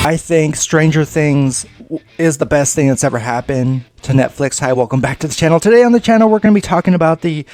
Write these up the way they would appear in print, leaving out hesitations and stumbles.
I think Stranger Things is the best thing that's ever happened to Netflix. Hi, welcome back to the channel. Today on the channel, we're going to be talking about the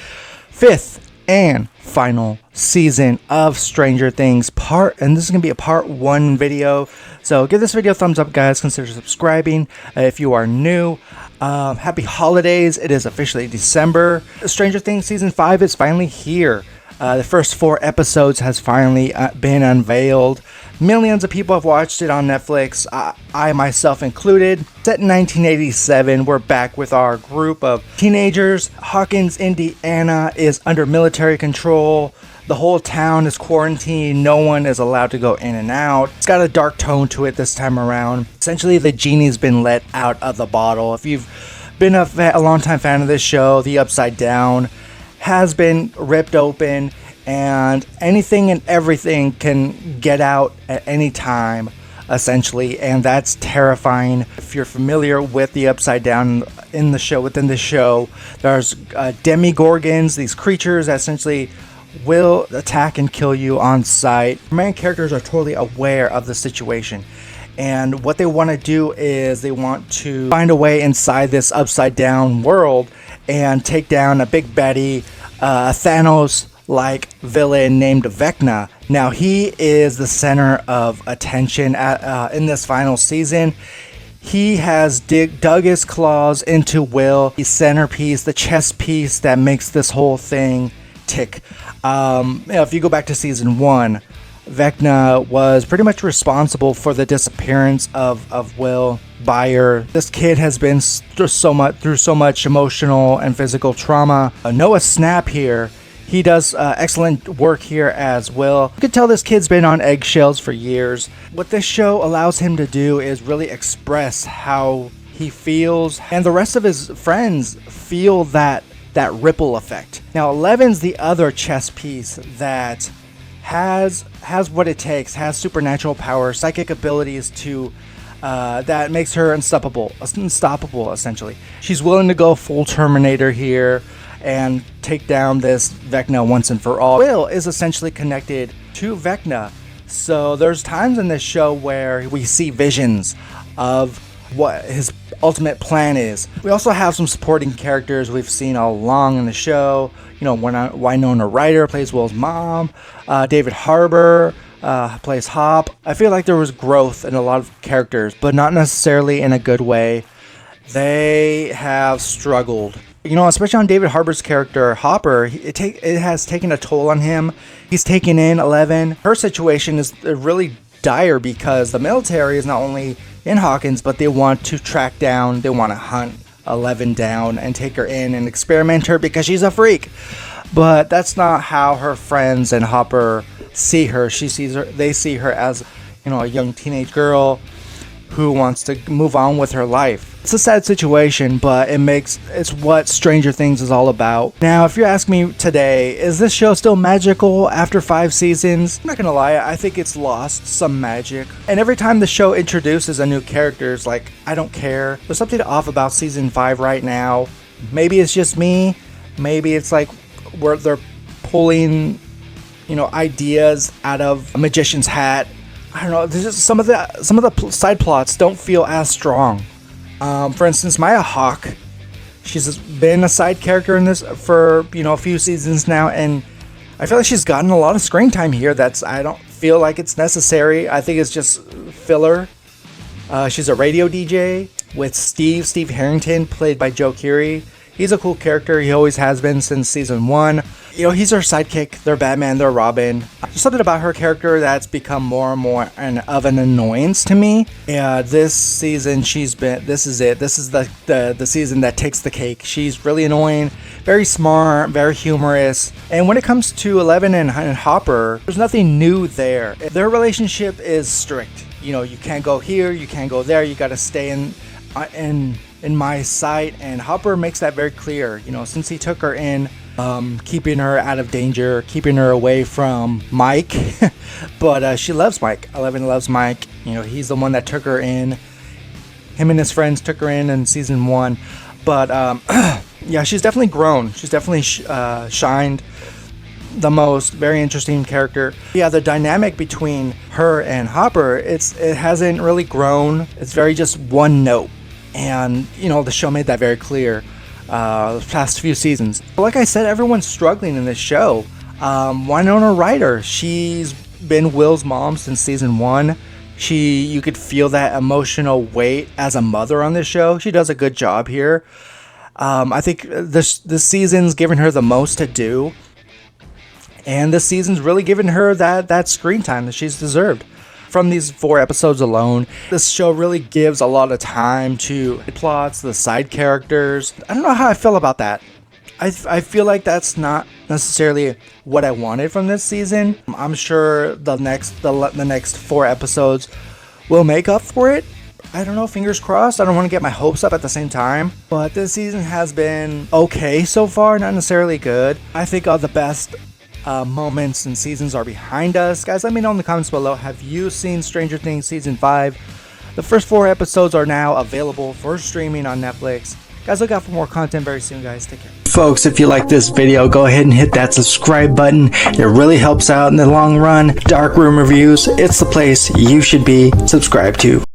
5th and final season of Stranger Things and this is going to be a part 1 video. So give this video a thumbs up, guys. Consider subscribing if you are new. Happy holidays. It is officially December. Stranger Things season 5 is finally here. The first 4 episodes has finally been unveiled. Millions of people have watched it on Netflix, I myself included. Set in 1987, we're back with our group of teenagers. Hawkins, Indiana is under military control. The whole town is quarantined. No one is allowed to go in and out. It's got a dark tone to it this time around. Essentially, the genie's been let out of the bottle. If you've been a longtime fan of this show, the Upside Down has been ripped open, and anything and everything can get out at any time, essentially, and that's terrifying. If you're familiar with the Upside Down within the show, there's demigorgons, these creatures that essentially will attack and kill you on sight. The main characters are totally aware of the situation, and what they want to do is they want to find a way inside this Upside Down world and take down a big baddie, Thanos-like villain named Vecna. Now, he is the center of attention in this final season. He has dug his claws into Will, the centerpiece, the chess piece that makes this whole thing tick. If you go back to season 1, Vecna was pretty much responsible for the disappearance of Will Byers. This kid has been through so much emotional and physical trauma. Noah Snap here, he does excellent work here as Will. You can tell this kid's been on eggshells for years. What this show allows him to do is really express how he feels, and the rest of his friends feel that ripple effect. Now, Eleven's the other chess piece that has what it takes, has supernatural power, psychic abilities to that makes her unstoppable essentially. She's willing to go full Terminator here and take down this Vecna once and for all. Will is essentially connected to Vecna, so there's times in this show where we see visions of what his ultimate plan is. We also have some supporting characters we've seen all along in the show. You know, Winona Ryder plays Will's mom. David Harbour plays Hop. I feel like there was growth in a lot of characters, but not necessarily in a good way. They have struggled. You know, especially on David Harbour's character, Hopper, it has taken a toll on him. He's taken in Eleven. Her situation is really dire because the military is not only in Hawkins, but they want to hunt Eleven down and take her in and experiment her because she's a freak. But that's not how her friends and Hopper see her. They see her as, you know, a young teenage girl who wants to move on with her life. It's a sad situation, but it's what Stranger Things is all about. Now, if you ask me today, is this show still magical after 5 seasons? I'm not gonna lie, I think it's lost some magic. And every time the show introduces a new character, it's like, I don't care. There's something off about season 5 right now. Maybe it's just me. Maybe it's like where they're pulling, you know, ideas out of a magician's hat. I don't know. There's just some of the side plots don't feel as strong. For instance, Maya Hawke, she's been a side character in this for, you know, a few seasons now, and I feel like she's gotten a lot of screen time here. I don't feel like it's necessary. I think it's just filler. She's a radio DJ with Steve Harrington, played by Joe Keery. He's a cool character. He always has been since season 1. You know, he's her sidekick. They're Batman, they're Robin. There's something about her character that's become more and more of an annoyance to me. Yeah, this season this is it. This is the season that takes the cake. She's really annoying, very smart, very humorous. And when it comes to Eleven and Hopper, there's nothing new there. Their relationship is strict. You know, you can't go here, you can't go there. You got to stay in my sight, and Hopper makes that very clear. You know, since he took her in, keeping her out of danger, keeping her away from Mike. But she loves Mike. Eleven loves Mike. You know, he's the one that took her in. Him and his friends took her in season 1. But yeah, she's definitely grown. She's definitely shined. the most very interesting character. Yeah, the dynamic between her and Hopper, it hasn't really grown. It's very just one note. And, you know, the show made that very clear the past few seasons. But like I said, everyone's struggling in this show. Winona Ryder, she's been Will's mom since season 1. You could feel that emotional weight as a mother on this show. She does a good job here. I think this season's given her the most to do. And this season's really given her that screen time that she's deserved. From these 4 episodes alone, this show really gives a lot of time to the plots, the side characters. I don't know how I feel about that. I feel like that's not necessarily what I wanted from this season. I'm sure the next 4 episodes will make up for it. I don't know, fingers crossed. I don't want to get my hopes up at the same time. But this season has been okay so far, not necessarily good. I think all the best moments and seasons are behind us. Guys, let me know in the comments below. Have you seen Stranger Things Season 5? The first 4 episodes are now available for streaming on Netflix. Guys, look out for more content very soon, guys. Take care. Folks, if you like this video, go ahead and hit that subscribe button. It really helps out in the long run. Dark Room Reviews, it's the place you should be subscribed to.